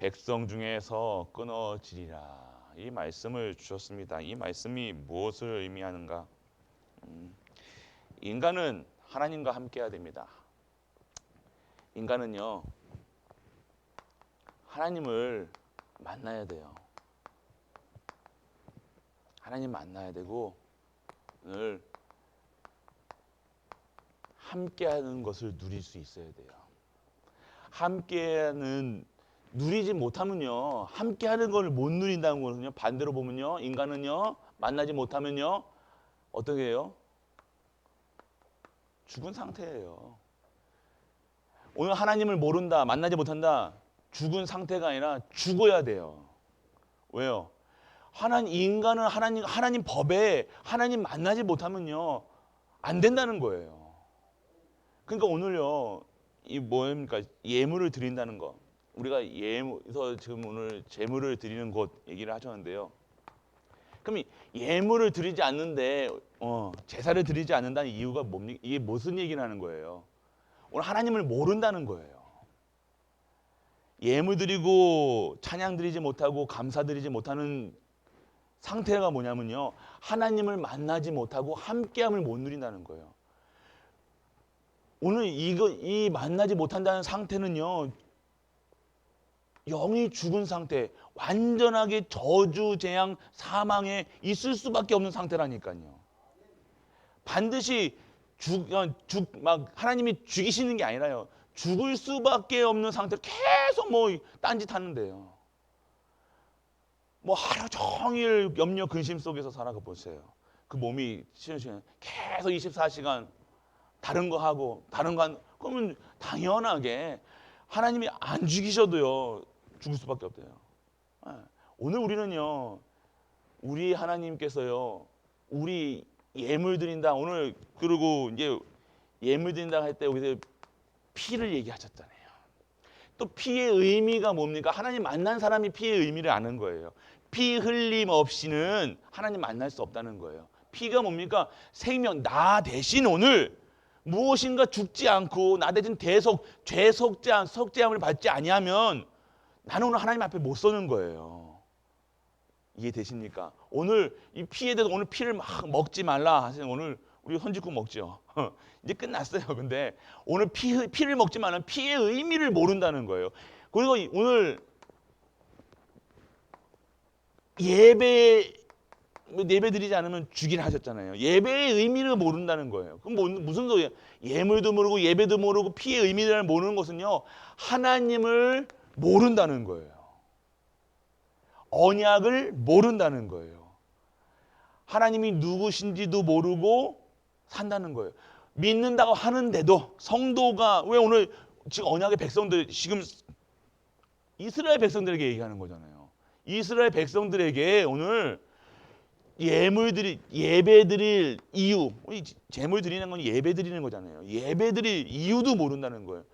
백성 중에서 끊어지리라. 이 말씀을 주셨습니다. 이 말씀이 무엇을 의미하는가? 인간은 하나님과 함께해야 됩니다. 인간은요, 하나님을 만나야 돼요. 하나님 만나야 되고 오늘 함께하는 것을 누릴 수 있어야 돼요. 함께하는 누리지 못하면요, 함께하는 걸 못 누린다는 거거든요. 반대로 보면요, 인간은요 만나지 못하면요 어떻게 해요? 죽은 상태예요. 오늘 하나님을 모른다, 만나지 못한다, 죽은 상태가 아니라 죽어야 돼요. 왜요? 인간은 하나님 법에 하나님 만나지 못하면요 안 된다는 거예요. 그러니까 오늘요 이 뭐입니까? 예물을 드린다는 거. 우리가 그래서 지금 오늘 제물을 드리는 곳 얘기를 하셨는데요. 그럼 예물을 드리지 않는데 제사를 드리지 않는다는 이유가 뭡니까? 이게 무슨 얘기를 하는 거예요? 오늘 하나님을 모른다는 거예요. 예물 드리고 찬양 드리지 못하고 감사 드리지 못하는 상태가 뭐냐면요, 하나님을 만나지 못하고 함께함을 못 누린다는 거예요. 오늘 이 만나지 못한다는 상태는요, 영이 죽은 상태, 완전하게 저주, 재앙, 사망에 있을 수밖에 없는 상태라니까요. 반드시 막 하나님이 죽이시는 게 아니라요, 죽을 수밖에 없는 상태로 계속 뭐 딴짓하는데요. 뭐 하루 종일 염려 근심 속에서 살아가 보세요. 그 몸이 계속 24시간 다른 거 하고 그러면 당연하게 하나님이 안 죽이셔도요 죽을 수밖에 없대요. 오늘 우리는요, 우리 하나님께서요, 우리 예물 드린다, 오늘 그리고 이제 예물 드린다 할 때 여기서 피를 얘기하셨잖아요. 또 피의 의미가 뭡니까? 하나님 만난 사람이 피의 의미를 아는 거예요. 피 흘림 없이는 하나님 만날 수 없다는 거예요. 피가 뭡니까? 생명, 나 대신 오늘 무엇인가 죽지 않고 나 대신 죄 속죄함을 받지 아니하면 나는 오늘 하나님 앞에 못 서는 거예요. 이해되십니까? 오늘 이 피에 대해서 오늘 피를 막 먹지 말라 하세요. 오늘 우리 헌집국 먹죠. 이제 끝났어요. 근데 오늘 피를 먹지 말라는 피의 의미를 모른다는 거예요. 그리고 오늘 예배 드리지 않으면 죽이라 하셨잖아요. 예배의 의미를 모른다는 거예요. 그럼 무슨 소리예요? 예물도 모르고 예배도 모르고 피의 의미를 모르는 것은요, 하나님을 모른다는 거예요. 언약을 모른다는 거예요. 하나님이 누구신지도 모르고 산다는 거예요. 믿는다고 하는데도 성도가 왜 오늘 지금 언약의 백성들, 지금 이스라엘 백성들에게 얘기하는 거잖아요. 이스라엘 백성들에게 오늘 예배 드릴 이유, 제물 드리는 건 예배 드리는 거잖아요. 예배 드릴 이유도 모른다는 거예요.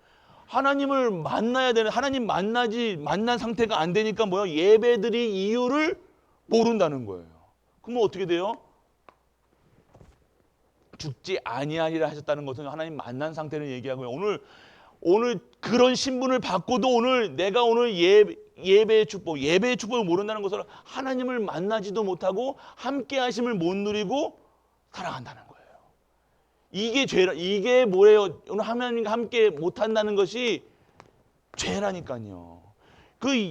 하나님을 만나야 되는, 하나님 만난 상태가 안 되니까 뭐야? 예배 드릴 이유를 모른다는 거예요. 그럼 어떻게 돼요? 죽지 아니하리라 하셨다는 것은 하나님 만난 상태를 얘기하고요. 오늘 그런 신분을 받고도 오늘 내가 오늘 예배의 축복을 모른다는 것은 하나님을 만나지도 못하고 함께 하심을 못 누리고 살아간다는 거예요. 이게 뭐예요? 오늘 하나님과 함께 못 한다는 것이 죄라니까요.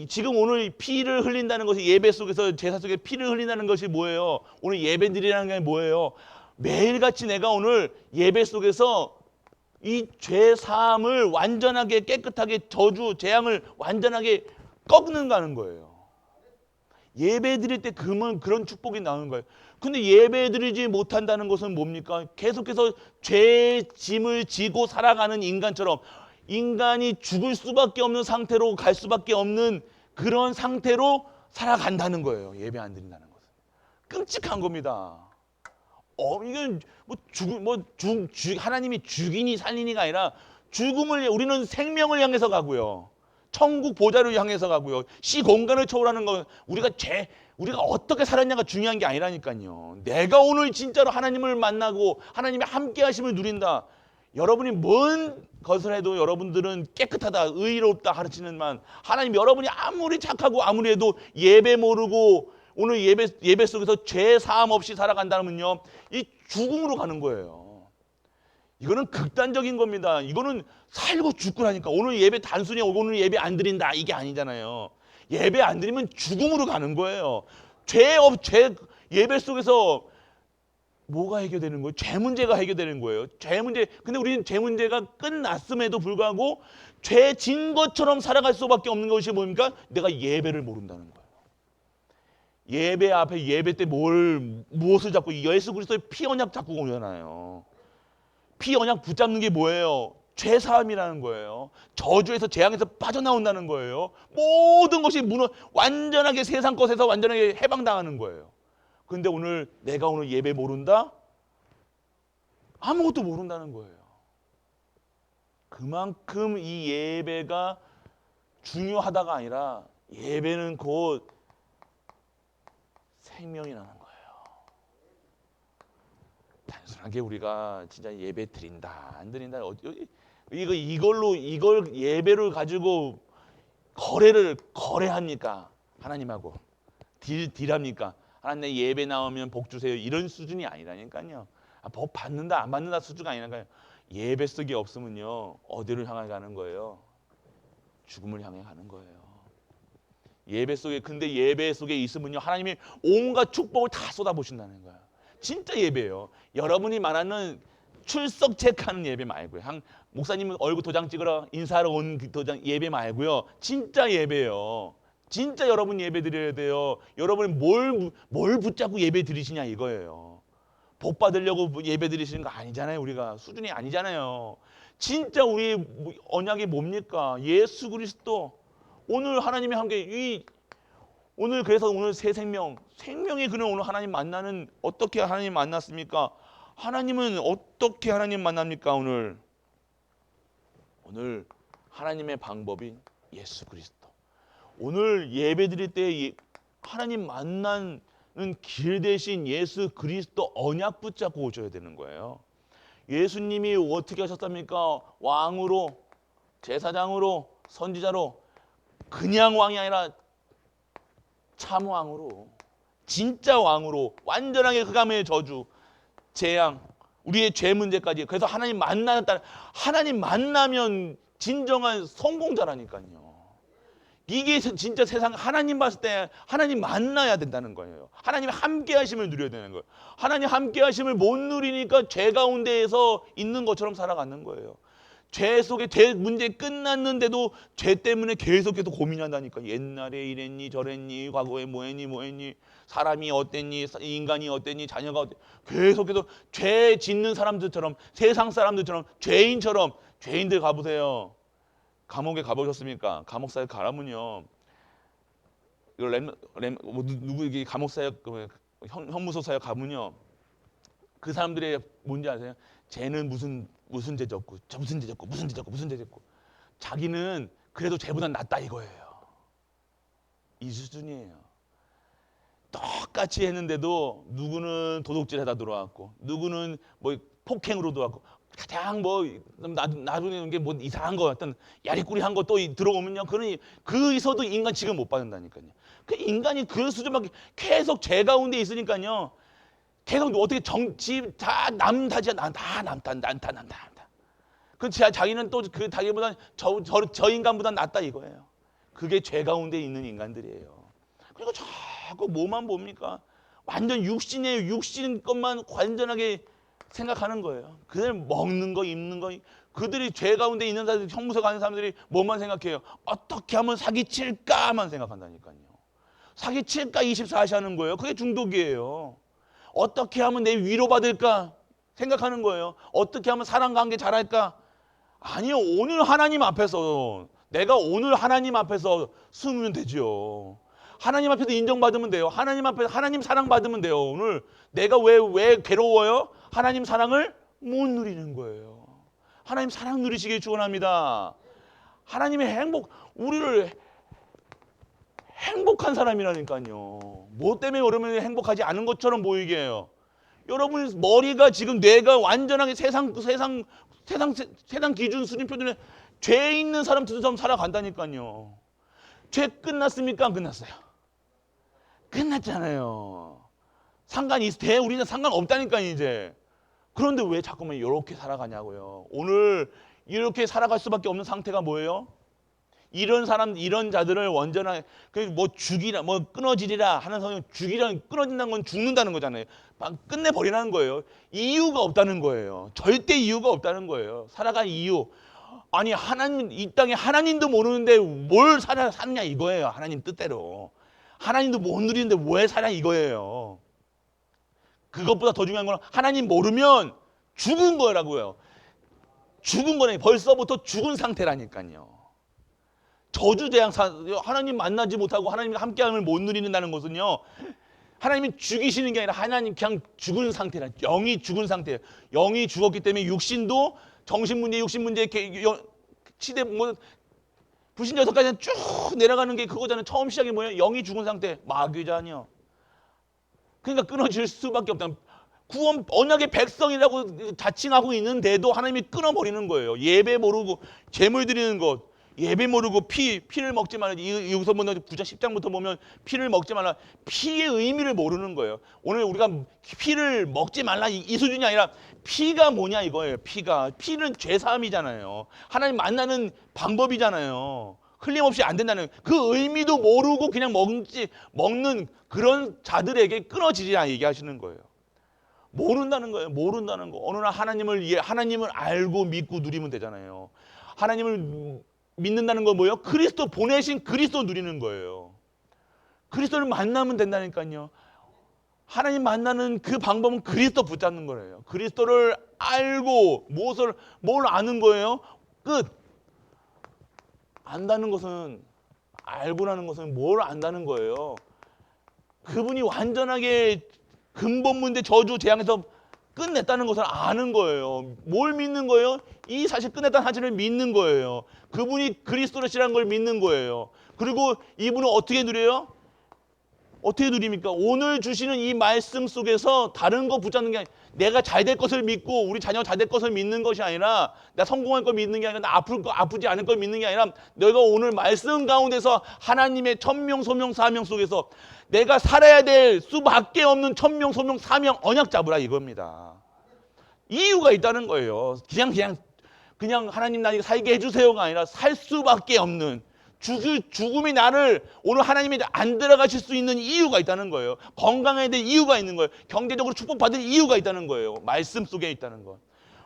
지금 오늘 피를 흘린다는 것이, 예배 속에서 제사 속에 피를 흘린다는 것이 뭐예요? 오늘 예배 드리라는 게 뭐예요? 매일같이 내가 오늘 예배 속에서 이 죄 사함을 완전하게 깨끗하게 저주 재앙을 완전하게 꺾는다는 거예요. 예배 드릴 때 그런 축복이 나오는 거예요. 근데 예배 드리지 못한다는 것은 뭡니까? 계속해서 죄의 짐을 지고 살아가는 인간처럼, 인간이 죽을 수밖에 없는 상태로 갈 수밖에 없는 그런 상태로 살아간다는 거예요. 예배 안 드린다는 것은. 끔찍한 겁니다. 이건 하나님이 죽이니 살리니가 아니라 우리는 생명을 향해서 가고요. 천국 보좌를 향해서 가고요. 시공간을 초월하는 건 우리가 어떻게 살았냐가 중요한 게 아니라니까요. 내가 오늘 진짜로 하나님을 만나고 하나님의 함께 하심을 누린다. 여러분이 뭔 것을 해도 여러분들은 깨끗하다, 의롭다 가르치는만 하나님 여러분이 아무리 착하고 아무리 해도 예배 모르고 오늘 예배 속에서 죄 사함 없이 살아간다면요, 이 죽음으로 가는 거예요. 이거는 극단적인 겁니다. 이거는 살고 죽고라니까. 오늘 예배 단순히 오늘 예배 안 드린다 이게 아니잖아요. 예배 안 드리면 죽음으로 가는 거예요. 죄 예배 속에서 뭐가 해결되는 거예요? 죄 문제가 해결되는 거예요. 죄 문제. 근데 우리는 죄 문제가 끝났음에도 불구하고 죄 진 것처럼 살아갈 수밖에 없는 것이 뭡니까? 내가 예배를 모른다는 거예요. 예배 앞에 예배 때 무엇을 잡고 예수 그리스도의 피 언약 잡고 오잖아요. 피 언약 붙잡는 게 뭐예요? 죄 사함이라는 거예요. 저주에서 재앙에서 빠져나온다는 거예요. 모든 것이 완전하게 세상 것에서 완전하게 해방당하는 거예요. 근데 내가 오늘 예배 모른다? 아무것도 모른다는 거예요. 그만큼 이 예배가 중요하다가 아니라 예배는 곧 생명이라는 거예요. 단순하게 우리가 진짜 예배 드린다 안 드린다 이걸 예배를 가지고 거래합니까? 하나님하고 딜합니까? 하나님 내 예배 나오면 복 주세요 이런 수준이 아니라니까요. 복 받는다 안 받는다 수준이 아니라니까요. 예배 속에 없으면요 어디를 향해 가는 거예요? 죽음을 향해 가는 거예요. 근데 예배 속에 있으면요 하나님이 온갖 축복을 다 쏟아부으신다는 거예요. 진짜 예배예요. 여러분이 말하는 출석 체크하는 예배 말고요. 목사님 얼굴 도장 찍으러 인사하러 온 도장 예배 말고요. 진짜 예배예요. 진짜 여러분 예배 드려야 돼요. 여러분이 뭘 붙잡고 예배 드리시냐 이거예요. 복 받으려고 예배 드리시는 거 아니잖아요. 우리가 수준이 아니잖아요. 진짜 우리 언약이 뭡니까? 예수 그리스도. 오늘 하나님이 함께 그래서 오늘 새 생명이 그는 오늘 하나님 만나는 어떻게 하나님 만났습니까? 하나님은 어떻게 하나님 만납니까? 오늘 하나님의 방법이 예수 그리스도. 오늘 예배 드릴 때 하나님 만나는 길 대신 예수 그리스도 언약 붙잡고 오셔야 되는 거예요. 예수님이 어떻게 하셨습니까? 왕으로, 제사장으로, 선지자로, 그냥 왕이 아니라 참 왕으로, 진짜 왕으로, 완전하게 흑암의 저주, 재앙, 우리의 죄 문제까지. 그래서 하나님 만나면 진정한 성공자라니까요. 이게 진짜 세상 하나님 봤을 때 하나님 만나야 된다는 거예요. 하나님 함께 하심을 누려야 되는 거예요. 하나님 함께 하심을 못 누리니까 죄 가운데에서 있는 것처럼 살아가는 거예요. 죄 속에 죄 문제 끝났는데도 죄 때문에 계속해서 고민한다니까. 옛날에 이랬니 저랬니 과거에 뭐했니 사람이 어땠니 인간이 어땠니 자녀가 어땠니 계속해서 죄 짓는 사람들처럼 세상 사람들처럼 죄인들 가보세요. 감옥에 가보셨습니까? 감옥 사역 가라면요. 누구 이게 감옥 사역 형무소 사역 가면요. 그 사람들의 뭔지 아세요? 쟤는 무슨 죄 졌고 저 무슨 죄 졌고 무슨 죄 졌고 자기는 그래도 쟤보단 낫다 이거예요. 이 수준이에요. 똑같이 했는데도 누구는 도둑질하다 들어왔고 누구는 뭐 폭행으로 들어왔고 가장 나중에 게 이상한 거 어떤 야리꾸리한 거 또 들어오면요. 그에서도 인간 지금 못 받는다니까요. 그 인간이 그 수준밖에 계속 죄 가운데 있으니까요. 계속 어떻게 정치 다 남다지 남다. 그 자기는 또 그 자기보다 저 인간보다 낫다 이거예요. 그게 죄 가운데 있는 인간들이에요. 그리고 자꾸 뭐만 봅니까? 완전 육신 것만 완전하게 생각하는 거예요. 그들 먹는 거, 입는 거, 그들이 죄 가운데 있는 사람들, 형무소 가는 사람들이 뭐만 생각해요? 어떻게 하면 사기칠까만 생각한다니까요. 사기칠까 24시 하는 거예요. 그게 중독이에요. 어떻게 하면 내 위로받을까 생각하는 거예요. 어떻게 하면 사랑관계 잘할까? 아니요. 내가 오늘 하나님 앞에서 숨으면 되죠. 하나님 앞에서 인정받으면 돼요. 하나님 앞에서 하나님 사랑받으면 돼요. 오늘 내가 왜 괴로워요? 하나님 사랑을 못 누리는 거예요. 하나님 사랑 누리시길 축원합니다. 하나님의 우리를 행복한 사람이라니까요. 뭐 때문에 여러분이 행복하지 않은 것처럼 보이게 해요. 여러분 머리가 지금 뇌가 완전하게 세상 세상 기준 수준 표준에 죄 있는 사람처럼 살아간다니까요. 죄 끝났습니까? 안 끝났어요? 끝났잖아요. 우리는 상관없다니까 이제. 그런데 왜 자꾸만 이렇게 살아가냐고요. 오늘 이렇게 살아갈 수밖에 없는 상태가 뭐예요? 이런 자들을 완전하게 뭐 죽이라, 뭐 끊어지리라 하는 성경, 죽이라, 끊어진다는 건 죽는다는 거잖아요. 막 끝내버리라는 거예요. 이유가 없다는 거예요. 절대 이유가 없다는 거예요. 살아갈 이유. 아니 하나님, 이 땅에 하나님도 모르는데 뭘 사냐 이거예요. 하나님 뜻대로. 하나님도 못 누리는데 왜 사냐 이거예요. 그것보다 더 중요한 건 하나님 모르면 죽은 거라고요. 죽은 거네. 벌써부터 죽은 상태라니까요. 저주대양, 하나님 만나지 못하고 하나님과 함께함을 못 누리는다는 것은요, 하나님이 죽이시는 게 아니라 하나님 그냥 죽은 상태라. 영이 죽은 상태예요. 영이 죽었기 때문에 육신도 정신문제, 육신문제, 시대 뭐 불신자서까지 쭉 내려가는 게 그거잖아요. 처음 시작이 뭐예요? 영이 죽은 상태, 마귀잖아요. 그러니까 끊어질 수밖에 없다. 구원 언약의 백성이라고 자칭하고 있는데도 하나님이 끊어버리는 거예요. 예배 모르고 제물 드리는 것, 예배 모르고 피를 먹지 말라. 여기서 보면 9장 10장부터 보면 피를 먹지 말라. 피의 의미를 모르는 거예요. 오늘 우리가 피를 먹지 말라 이 수준이 아니라 피가 뭐냐 이거예요. 피는 죄사함이잖아요. 하나님 만나는 방법이잖아요. 흘림없이 안 된다는 그 의미도 모르고 그냥 먹는 그런 자들에게 끊어지리라 얘기하시는 거예요. 모른다는 거예요. 모른다는 거. 어느 날 하나님을 알고 믿고 누리면 되잖아요. 하나님을 믿는다는 건 뭐예요? 그리스도 보내신 그리스도 누리는 거예요. 그리스도를 만나면 된다니까요. 하나님 만나는 그 방법은 그리스도 붙잡는 거예요. 그리스도를 알고 뭘 아는 거예요? 끝. 안다는 것은, 알고라는 것은 뭘 안다는 거예요? 그분이 완전하게 근본 문제 저주 재앙에서 끝냈다는 것을 아는 거예요. 뭘 믿는 거예요? 이 사실 끝냈다는 사실을 믿는 거예요. 그분이 그리스도시라는 걸 믿는 거예요. 그리고 이분은 어떻게 누려요? 어떻게 누립니까? 오늘 주시는 이 말씀 속에서 다른 거 붙잡는 게 아니라 내가 잘 될 것을 믿고 우리 자녀가 잘 될 것을 믿는 것이 아니라 나 성공할 걸 믿는 게 아니라 나 아프지 않을 걸 믿는 게 아니라 내가 오늘 말씀 가운데서 하나님의 천명 소명 사명 속에서 내가 살아야 될 수밖에 없는 천명 소명 사명 언약 잡으라 이겁니다. 이유가 있다는 거예요. 그냥 하나님 나 이거 살게 해주세요가 아니라 살 수밖에 없는 죽음이 나를 오늘 하나님이 안 들어가실 수 있는 이유가 있다는 거예요. 건강해야 될 이유가 있는 거예요. 경제적으로 축복받을 이유가 있다는 거예요. 말씀 속에 있다는 거.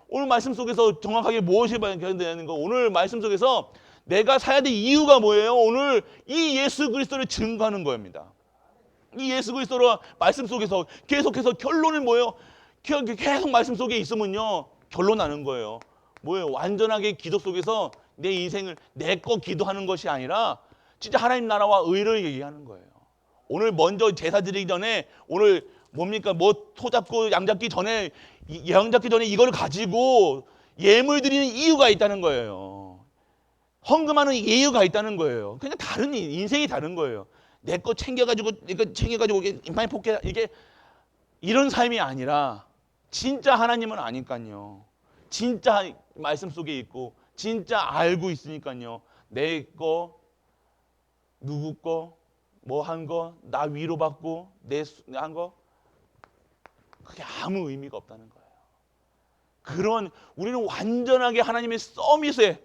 오늘 말씀 속에서 정확하게 무엇이 발견되는 거? 오늘 말씀 속에서 내가 살아야 될 이유가 뭐예요? 오늘 이 예수 그리스도를 증거하는 겁니다. 이 예수 그리스도로 말씀 속에서 계속해서 결론은 뭐예요? 계속 말씀 속에 있으면요 결론 나는 거예요. 뭐예요? 완전하게 기도 속에서 내 인생을 내 거 기도하는 것이 아니라 진짜 하나님 나라와 의를 얘기하는 거예요. 오늘 먼저 제사 드리기 전에 오늘 뭡니까? 뭐 소 잡고 양 잡기 전에 양 잡기 전에 이걸 가지고 예물 드리는 이유가 있다는 거예요. 헌금하는 이유가 있다는 거예요. 그냥 다른 인생이 다른 거예요. 내 거 챙겨가지고 인파에 폭해 이게 이런 삶이 아니라 진짜 하나님은 아니까요. 진짜 말씀 속에 있고 진짜 알고 있으니까요. 내 거, 누구 거, 뭐 한 거, 나 위로받고 내 한 거 그게 아무 의미가 없다는 거예요. 우리는 완전하게 하나님의 서밋에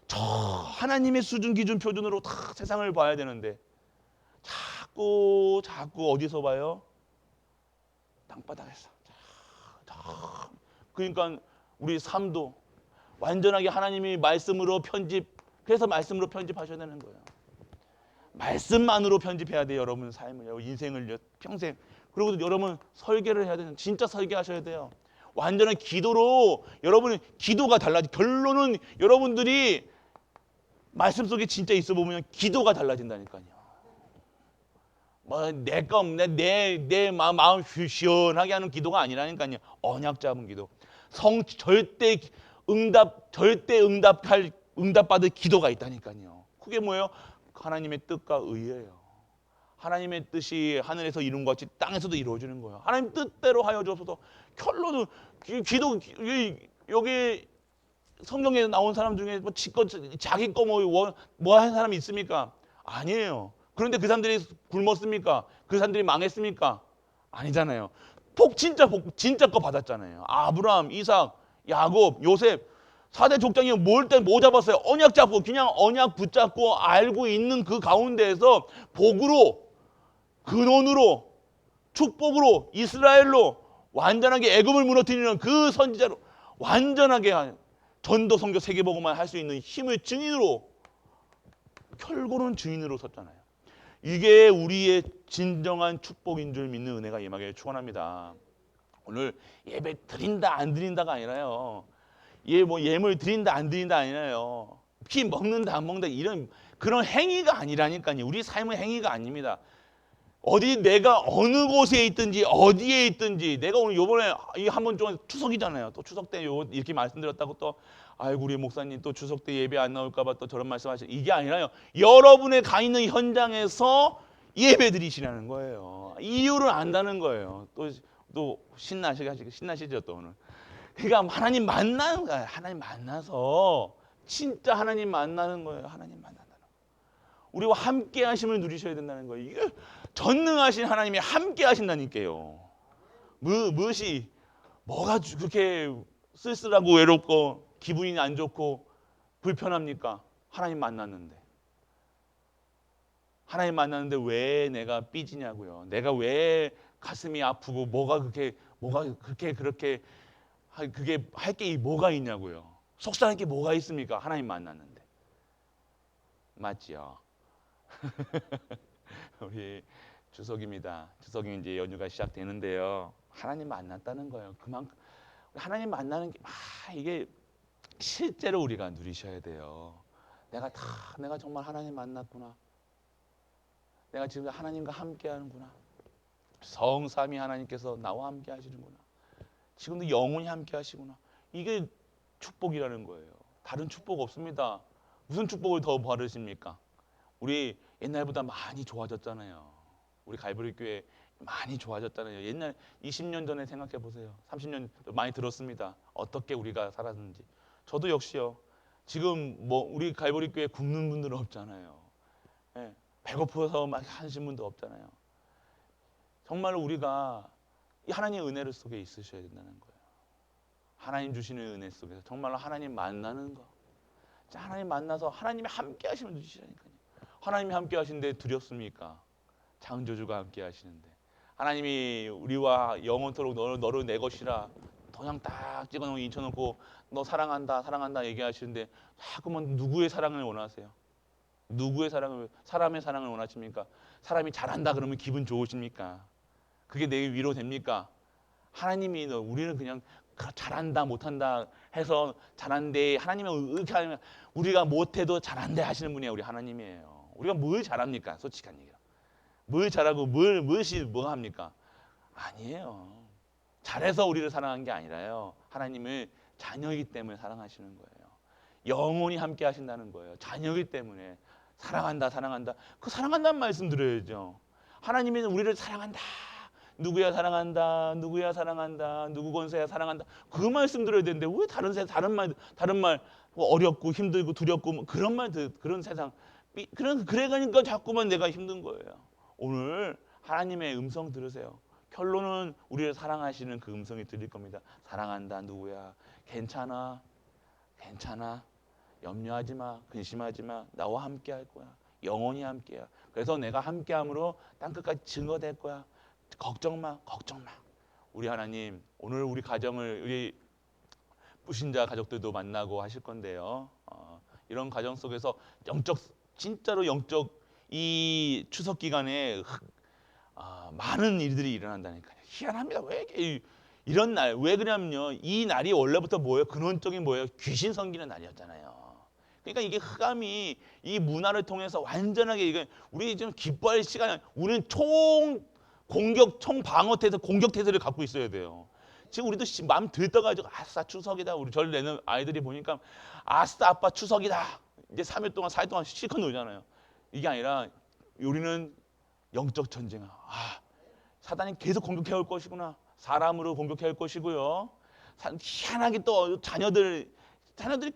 저 하나님의 수준 기준 표준으로 다 세상을 봐야 되는데 자꾸 어디서 봐요? 땅바닥에서. 그러니까 우리 삶도 완전하게 하나님이 말씀으로 그래서 말씀으로 편집하셔야 되는 거예요. 말씀만으로 편집해야 돼요. 여러분 삶을, 인생을 평생. 그리고 여러분 설계를 해야 되는, 진짜 설계하셔야 돼요. 완전한 기도로 여러분의 기도가 결론은 여러분들이 말씀 속에 진짜 있어 보면 기도가 달라진다니까요. 뭐 내 마음 시원하게 하는 기도가 아니라니까요. 언약 잡은 기도. 절대 응답받을 기도가 있다니까요. 그게 뭐예요? 하나님의 뜻과 의예요. 하나님의 뜻이 하늘에서 이룬 것 같이 땅에서도 이루어지는 거예요. 하나님 뜻대로 하여 주옵소서. 결론은 기도 여기 성경에 나온 사람 중에 뭐 자기 거 뭐 한 사람이 있습니까? 아니에요. 그런데 그 사람들이 굶었습니까? 그 사람들이 망했습니까? 아니잖아요. 복 진짜 거 받았잖아요. 아브라함, 이삭, 야곱, 요셉 4대 족장이 뭐 잡았어요? 언약 잡고 그냥 언약 붙잡고 알고 있는 그 가운데에서 복으로, 근원으로, 축복으로, 이스라엘로 완전하게 애굽을 무너뜨리는 그 선지자로 완전하게 전도 선교 세계복음만 할 수 있는 힘의 증인으로, 결국은 증인으로 섰잖아요. 이게 우리의 진정한 축복인 줄 믿는 은혜가 임하기를 축원합니다. 오늘 예배 드린다 안 드린다가 아니라요. 뭐 예물 드린다 안 드린다 아니라요. 피 먹는다 안 먹는다 이런 그런 행위가 아니라니까요. 우리 삶의 행위가 아닙니다. 어디 내가 어느 곳에 있든지 어디에 있든지 내가 오늘 요번에 이 한 번 좀 추석이잖아요. 또 추석 때 이렇게 말씀드렸다고 또 아이고 우리 목사님 또 추석 때 예배 안 나올까 봐 또 저런 말씀하시는 이게 아니라요. 여러분의 가 있는 현장에서 예배 드리시라는 거예요. 이유를 안다는 거예요. 또 신나시죠 또 오늘. 그러니까 하나님 만나는 거예요. 하나님 만나서 진짜 하나님 만나는 거예요. 하나님 만난다는 거. 우리와 함께 하심을 누리셔야 된다는 거예요. 이게 전능하신 하나님이 함께 하신다니까요. 무엇이 뭐가 그렇게 쓸쓸하고 외롭고 기분이 안 좋고 불편합니까? 하나님 만났는데. 하나님 만났는데 왜 내가 삐지냐고요. 내가 왜 가슴이 아프고 뭐가 그렇게 그게 할 게 뭐가 있냐고요. 속상할 게 뭐가 있습니까? 하나님 만났는데. 맞지요? 우리 추석입니다. 추석이 이제 연휴가 시작되는데요. 하나님 만났다는 거예요. 그만큼 하나님 만나는 게 이게 실제로 우리가 누리셔야 돼요. 내가 정말 하나님 만났구나. 내가 지금 하나님과 함께 하는구나. 성삼위 하나님께서 나와 함께 하시는구나. 지금도 영원히 함께 하시구나. 이게 축복이라는 거예요. 다른 축복 없습니다. 무슨 축복을 더 받으십니까? 우리 옛날보다 많이 좋아졌잖아요. 우리 갈보리 교회 많이 좋아졌잖아요. 옛날 20년 전에 생각해 보세요. 30년 많이 들었습니다. 어떻게 우리가 살았는지. 저도 역시요. 지금 뭐 우리 갈보리 교회 굶는 분들은 없잖아요. 예, 배고파서 막 하신 분도 없잖아요. 정말 우리가 이 하나님의 은혜 속에 있으셔야 된다는 거예요. 하나님 주시는 은혜 속에서 정말로 하나님 만나는 거. 하나님 만나서 하나님이 함께 하시면 주시라니까요. 하나님이 함께 하시는데 두렵습니까? 창조주가 함께 하시는데 하나님이 우리와 영원토록 너를 내 것이라 도장 딱 찍어놓고 인쳐놓고 너 사랑한다 사랑한다 얘기하시는데 자꾸만 누구의 사랑을 원하세요? 누구의 사람의 사랑을 원하십니까? 사람이 잘한다 그러면 기분 좋으십니까? 그게 내 위로 됩니까? 하나님이 우리는 그냥 잘한다 못한다 해서 잘한데 하나님은 이렇게 하면 우리가 못해도 잘한대 하시는 분이 우리 하나님이에요. 우리가 뭘 잘합니까? 솔직한 얘기로. 뭘 잘하고 무엇이 뭐가 합니까? 아니에요. 잘해서 우리를 사랑한 게 아니라요. 하나님을 자녀이기 때문에 사랑하시는 거예요. 영원히 함께 하신다는 거예요. 자녀이기 때문에 사랑한다 사랑한다. 그 사랑한다는 말씀 드려야죠. 하나님이 우리를 사랑한다. 누구야 사랑한다. 누구야 사랑한다. 누구 권세야 사랑한다. 그 말씀 들어야 되는데 왜 다른 말 뭐 어렵고 힘들고 두렵고 뭐 그런 그런 세상 그래가니까 자꾸만 내가 힘든 거예요. 오늘 하나님의 음성 들으세요. 결론은 우리를 사랑하시는 그 음성이 들릴 겁니다. 사랑한다. 누구야? 괜찮아. 염려하지 마. 근심하지 마. 나와 함께 할 거야. 영원히 함께야. 그래서 내가 함께함으로 땅끝까지 증거될 거야. 걱정 마. 우리 하나님 오늘 우리 가정을 우리 불신자 가족들도 만나고 하실 건데요. 이런 가정 속에서 진짜로 영적 이 추석 기간에 많은 일들이 일어난다니까요. 희한합니다. 왜 이런 날 왜 그러냐면요. 이 날이 원래부터 뭐예요? 근원적인 뭐예요? 귀신 섬기는 날이었잖아요. 그러니까 이게 흑암이 이 문화를 통해서 완전하게 이게 우리 좀 기뻐할 시간. 우리는 총 방어 태세, 공격 태세를 갖고 있어야 돼요. 지금 우리도 마음 들떠가지고 아싸 추석이다. 우리 저를 내는 아이들이 보니까 아싸 아빠 추석이다. 이제 3일 동안 4일 동안 실컷 놀잖아요. 이게 아니라 우리는 영적 전쟁아. 사단이 계속 공격해 올 것이구나. 사람으로 공격해 올 것이고요. 희한하게 또 자녀들 자녀들이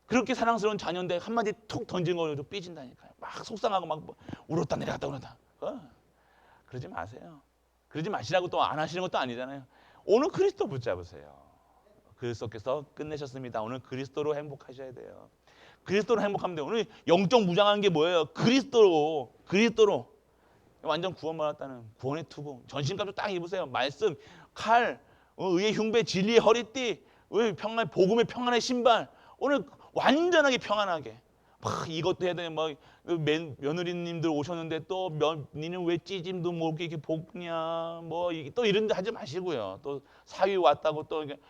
그렇게 사랑스러운 자녀인데 한마디 툭 던진 거로 삐진다니까요. 막 속상하고 막 울었다 내려갔다 그러다. 그러지 마세요. 그러지 마시라고 또 안 하시는 것도 아니잖아요. 오늘 그리스도 붙잡으세요. 그리스도께서 끝내셨습니다. 오늘 그리스도로 행복하셔야 돼요. 그리스도로 행복하면 돼요. 오늘 영적 무장한 게 뭐예요? 그리스도로 완전 구원받았다는 구원의 투구. 전신갑주 딱 입으세요. 말씀, 칼, 의의 흉배, 진리의 허리띠, 평안, 복음의 평안의 신발. 오늘 완전하게 평안하게. 막 이것도 해야 돼. 막 며느리님들 오셨는데 또 니는 왜 찌짐도 모르게 이렇게 볶냐. 뭐 또 이런 데 하지 마시고요. 또 사위 왔다고 또 이렇게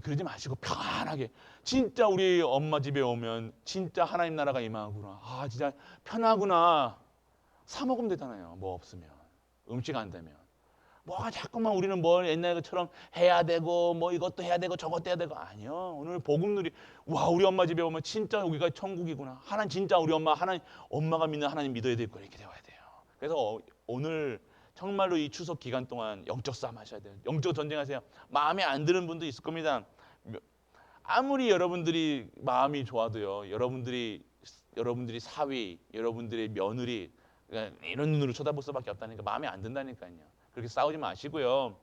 그러지 마시고 편하게. 진짜 우리 엄마 집에 오면 진짜 하나님 나라가 임하구나. 아 진짜 편하구나. 사 먹으면 되잖아요. 뭐 없으면. 음식 안 되면. 뭐가 자꾸만 우리는 뭘 옛날 것처럼 해야 되고 뭐 이것도 해야 되고 저것도 해야 되고. 아니요. 오늘 복음 누리. 와 우리 엄마 집에 오면 진짜 여기가 천국이구나. 하나님 진짜 우리 엄마 하나님 엄마가 믿는 하나님 믿어야 되고 이렇게 되어야 돼요. 그래서 오늘 정말로 이 추석 기간 동안 영적 싸움 하셔야 돼요. 영적 전쟁하세요. 마음에 안 드는 분도 있을 겁니다. 아무리 여러분들이 마음이 좋아도요. 여러분들이 사위, 여러분들의 며느리 이런 눈으로 쳐다볼 수밖에 없다니까. 마음에 안 든다니까요. 그렇게 싸우지 마시고요.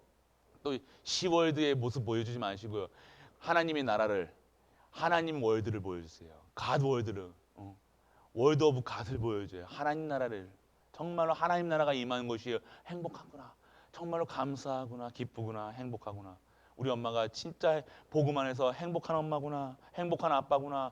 또 시월드의 모습 보여주지 마시고요. 하나님의 나라를, 하나님 월드를 보여주세요. 갓 월드를, 월드 오브 갓을 보여줘요. 하나님 나라를. 정말로 하나님 나라가 임하는 것이 행복하구나. 정말로 감사하구나. 기쁘구나. 행복하구나. 우리 엄마가 진짜 복음 안에서 행복한 엄마구나. 행복한 아빠구나.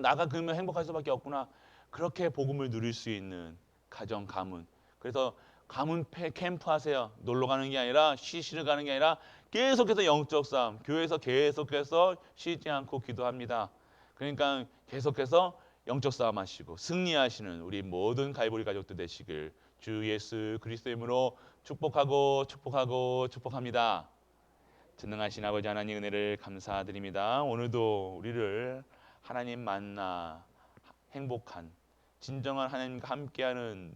나가 그러면 행복할 수밖에 없구나. 그렇게 복음을 누릴 수 있는 가정, 가문. 그래서 가문 캠프 하세요. 놀러 가는 게 아니라 쉬시러 가는 게 아니라 계속해서 영적 싸움. 교회에서 계속해서 쉬지 않고 기도합니다. 그러니까 계속해서 영적 싸움 하시고 승리하시는 우리 모든 갈보리 가족들 되시길 주 예수 그리스도의 이름으로 축복합니다. 전능하신 아버지 하나님 은혜를 감사드립니다. 오늘도 우리를 하나님 만나 행복한 진정한 하나님과 함께하는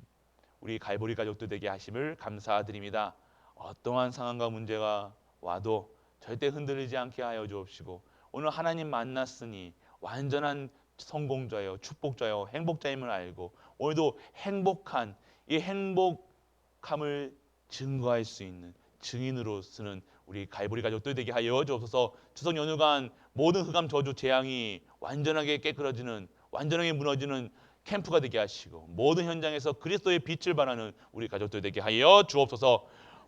우리 갈보리 가족들 되게 하심을 감사드립니다. 어떠한 상황과 문제가 와도 절대 흔들리지 않게 하여 주옵시고 오늘 하나님 만났으니 완전한 성공자요, 축복자요, 행복자임을 알고 오늘도 행복한 이 행복함을 증거할 수 있는 증인으로 쓰는 우리 갈보리 가족들 되게 하여 주옵소서. 추석 연휴간 모든 흑암 저주 재앙이 완전하게 깨끗어지는 완전하게 무너지는 캠프가 되게 하시고 모든 현장에서 그리스도의 빛을 발하는 우리 가족들 되게 하여 주옵소서.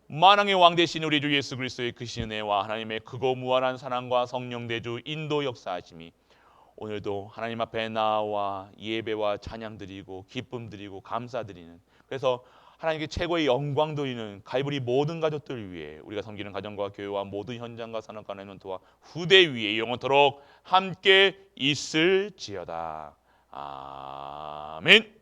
만왕의 왕 되신 우리 주 예수 그리스도의 크신 은혜와 하나님의 크고 무한한 사랑과 성령 내주 인도 역사하심이 오늘도 하나님 앞에 나와 예배와 찬양 드리고 기쁨 드리고 감사 드리는 그래서 하나님께 최고의 영광 돌리는 갈보리 모든 가족들 위해 우리가 섬기는 가정과 교회와 모든 현장과 산업과 렘넌트와 후대 위에 영원토록 함께 있을지어다. 아멘.